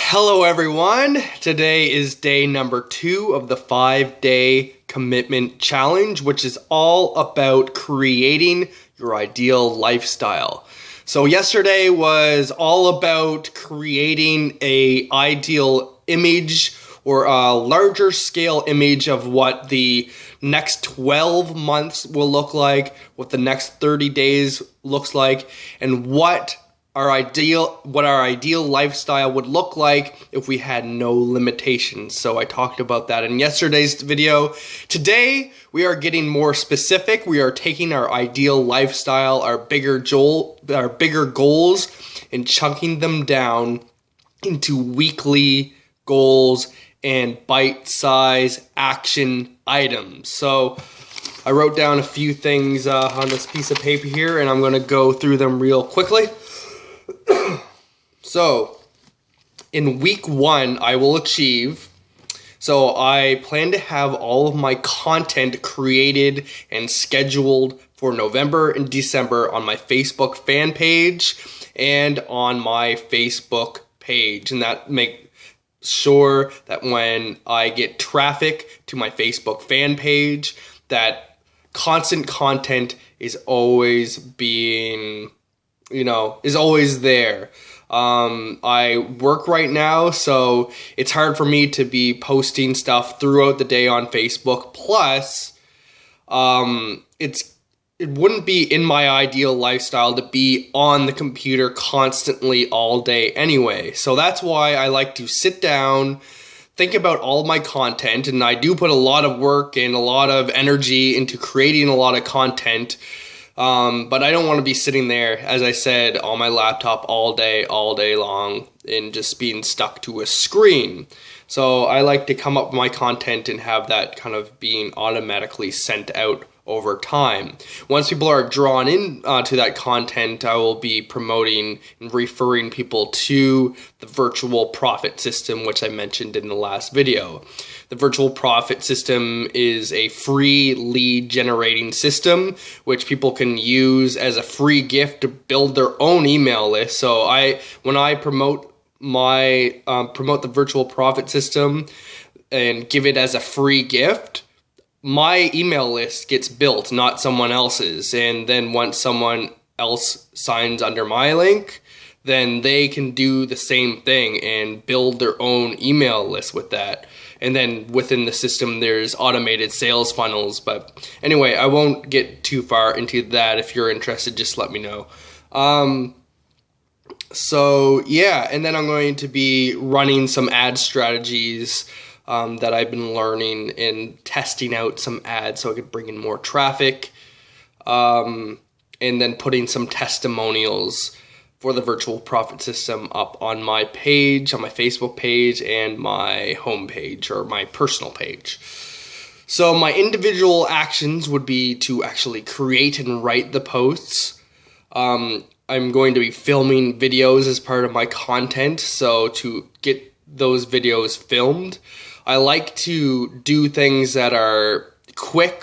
Hello everyone, today is day number 2 of the 5-day commitment challenge, which is all about creating your ideal lifestyle. So yesterday was all about creating an ideal image or a larger scale image of what the next 12 months will look like, what the next 30 days looks like, and what our ideal lifestyle would look like if we had no limitations. So I talked about that in yesterday's video. Today, we are getting more specific. We are taking our ideal lifestyle, our bigger goals, and chunking them down into weekly goals and bite-sized action items. So I wrote down a few things on this piece of paper here, and I'm going to go through them real quickly. So, in week 1, I will achieve. So, I plan to have all of my content created and scheduled for November and December on my Facebook fan page and on my Facebook page. And that make sure that when I get traffic to my Facebook fan page, that constant content is always being, is always there. I work right now, so it's hard for me to be posting stuff throughout the day on Facebook. Plus, it wouldn't be in my ideal lifestyle to be on the computer constantly all day anyway. So that's why I like to sit down, think about all of my content, and I do put a lot of work and a lot of energy into creating a lot of content. But I don't want to be sitting there, as I said, on my laptop all day long and just being stuck to a screen. So I like to come up with my content and have that kind of being automatically sent out over time. Once people are drawn in to that content, I will be promoting and referring people to the virtual profit system, which I mentioned in the last video. The virtual profit system is a free lead generating system which people can use as a free gift to build their own email list. So when I promote the virtual profit system and give it as a free gift, my email list gets built, not someone else's. And then once someone else signs under my link, then they can do the same thing and build their own email list with that. And then within the system, there's automated sales funnels. But anyway, I won't get too far into that. If you're interested, just let me know. So yeah, and then I'm going to be running some ad strategies that I've been learning and testing out some ads so I could bring in more traffic, and then putting some testimonials for the virtual profit system up on my page, on my Facebook page, and my home page, or my personal page. So my individual actions would be to actually create and write the posts. I'm going to be filming videos as part of my content, so to get those videos filmed, I like to do things that are quick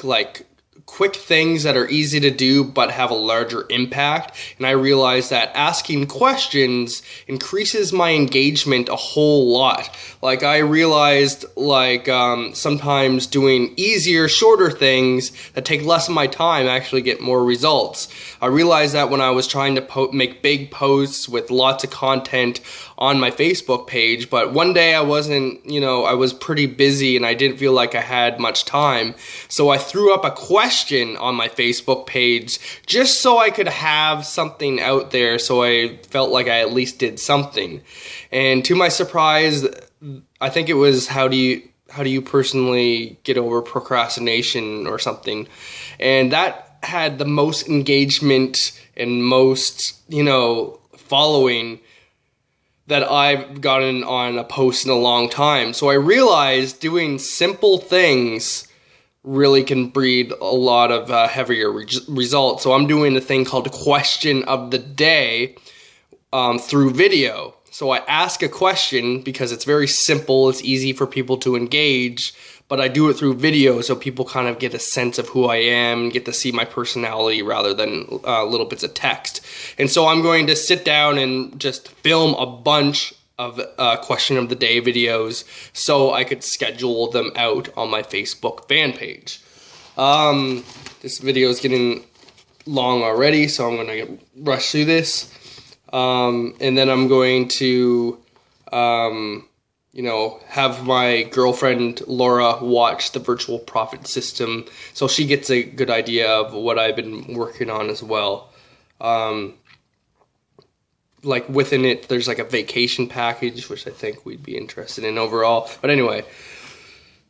things that are easy to do but have a larger impact. And I realize that asking questions increases my engagement a whole lot. Like I realized sometimes doing easier, shorter things that take less of my time actually get more results. I realized that when I was trying to make big posts with lots of content on my Facebook page, but one day I was pretty busy and I didn't feel like I had much time. So I threw up a question on my Facebook page just so I could have something out there, so I felt like I at least did something. And to my surprise, I think it was how do you personally get over procrastination or something. And that had the most engagement and most, following that I've gotten on a post in a long time. So I realized doing simple things really can breed a lot of heavier results. So I'm doing a thing called question of the day through video. So I ask a question because it's very simple, it's easy for people to engage, but I do it through video so people kind of get a sense of who I am, get to see my personality rather than little bits of text. And so I'm going to sit down and just film a bunch of question of the day videos so I could schedule them out on my Facebook fan page. This video is getting long already, so I'm going to rush through this. And then I'm going to, have my girlfriend Laura watch the Virtual Profit System so she gets a good idea of what I've been working on as well. Like within it, there's like a vacation package, which I think we'd be interested in overall. But anyway,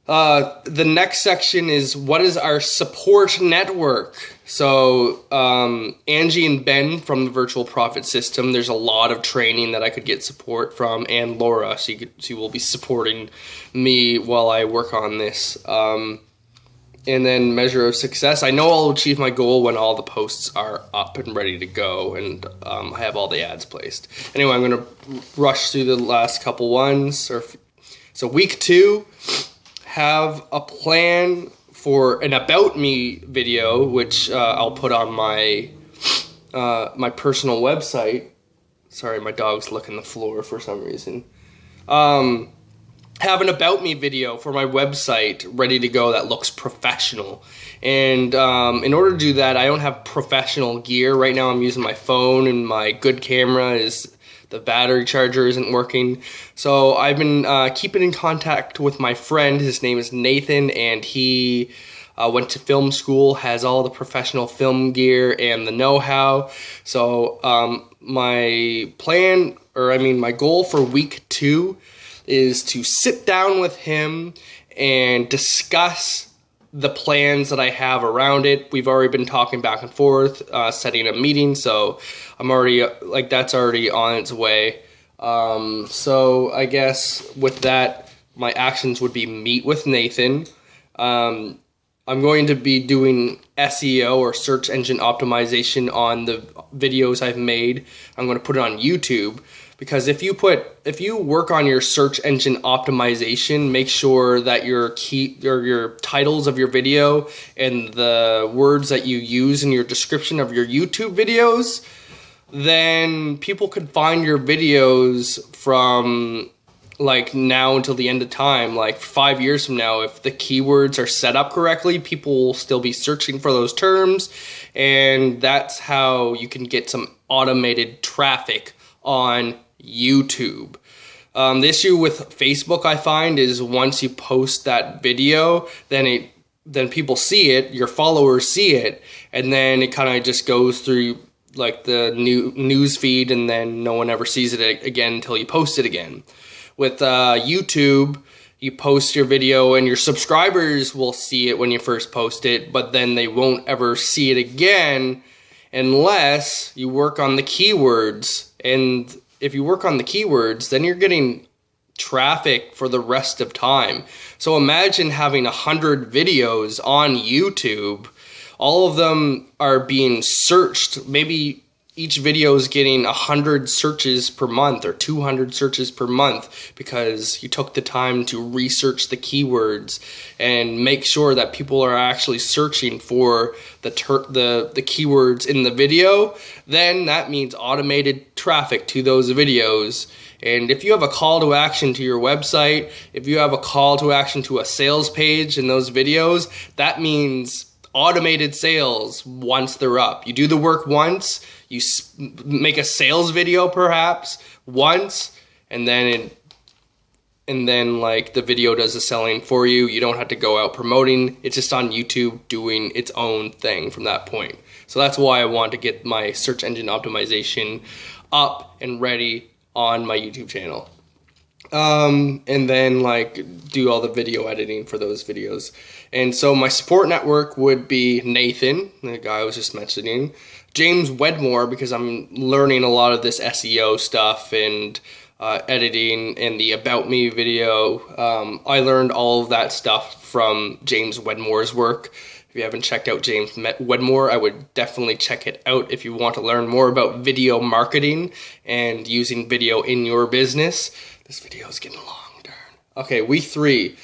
the next section is what is our support network? So Angie and Ben from the Virtual Profit System, there's a lot of training that I could get support from, and Laura, she will be supporting me while I work on this. And then measure of success. I know I'll achieve my goal when all the posts are up and ready to go, and I have all the ads placed. Anyway, I'm going to rush through the last couple ones. So week 2, have a plan for an About Me video, which I'll put on my my personal website. Sorry, my dog's licking the floor for some reason. Have an About Me video for my website ready to go that looks professional. And in order to do that, I don't have professional gear. Right now I'm using my phone, and my good camera is, the battery charger isn't working. So I've been keeping in contact with my friend. His name is Nathan, and he went to film school, has all the professional film gear and the know-how. So my goal for week 2 is to sit down with him and discuss the plans that I have around it. We've already been talking back and forth, setting a meeting, so I'm already, that's already on its way. So I guess with that, my actions would be meet with Nathan. I'm going to be doing SEO, or search engine optimization, on the videos I've made. I'm going to put it on YouTube. Because if you work on your search engine optimization, make sure that your titles of your video and the words that you use in your description of your YouTube videos, then people could find your videos from like now until the end of time. Like 5 years from now, if the keywords are set up correctly, people will still be searching for those terms, and that's how you can get some automated traffic on YouTube. The issue with Facebook, I find, is once you post that video, then people see it, your followers see it, and then it kind of just goes through like the news feed, and then no one ever sees it again until you post it again. With YouTube, you post your video and your subscribers will see it when you first post it, but then they won't ever see it again unless you work on the keywords. And if you work on the keywords, then you're getting traffic for the rest of time. So imagine having 100 videos on YouTube. All of them are being searched. Maybe each video is getting 100 searches per month or 200 searches per month because you took the time to research the keywords and make sure that people are actually searching for the keywords in the video. Then that means automated traffic to those videos. And if you have a call to action to your website, if you have a call to action to a sales page in those videos, that means automated sales once they're up. You do the work once, you make a sales video perhaps once, and then like the video does the selling for you. You don't have to go out promoting. It's just on YouTube doing its own thing from that point. So that's why I want to get my search engine optimization up and ready on my YouTube channel. And then like do all the video editing for those videos. And so my support network would be Nathan, the guy I was just mentioning, James Wedmore, because I'm learning a lot of this SEO stuff and editing and the About Me video. I learned all of that stuff from James Wedmore's work. If you haven't checked out James Wedmore, I would definitely check it out if you want to learn more about video marketing and using video in your business. This video is getting long, darn. Okay, week 3.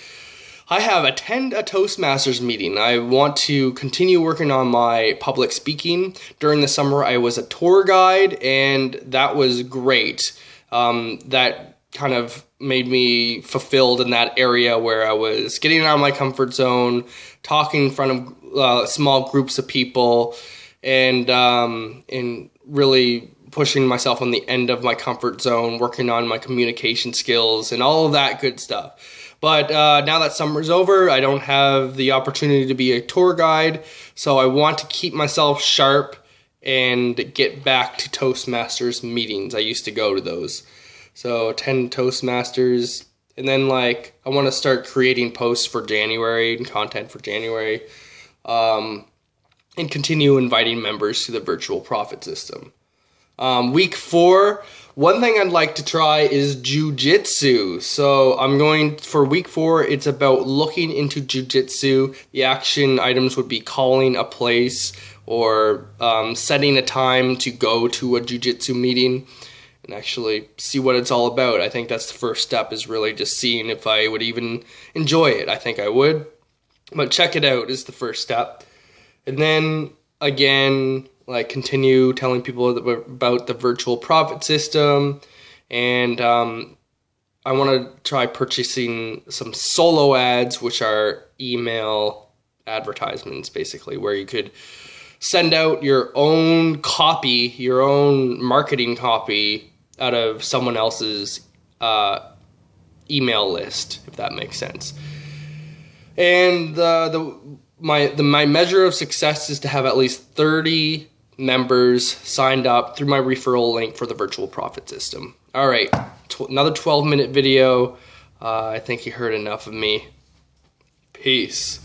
I have attend a Toastmasters meeting. I want to continue working on my public speaking. During the summer, I was a tour guide, and that was great. That kind of made me fulfilled in that area where I was getting out of my comfort zone, talking in front of small groups of people, and really pushing myself on the end of my comfort zone, working on my communication skills and all of that good stuff. But now that summer's over, I don't have the opportunity to be a tour guide, so I want to keep myself sharp and get back to Toastmasters meetings. I used to go to those. So attend Toastmasters, and then I want to start creating posts for January and content for January, and continue inviting members to the virtual profit system. Week 4, one thing I'd like to try is jujitsu. So I'm going for week 4. It's about looking into jujitsu. The action items would be calling a place or setting a time to go to a jujitsu meeting and actually see what it's all about. I think that's the first step, is really just seeing if I would even enjoy it. I think I would, but check it out is the first step. And then again, continue telling people about the virtual profit system, and I want to try purchasing some solo ads, which are email advertisements, basically, where you could send out your own copy, your own marketing copy out of someone else's email list, if that makes sense. And my measure of success is to have at least 30 members signed up through my referral link for the virtual profit system. All right, another 12-minute video. I think you heard enough of me. Peace.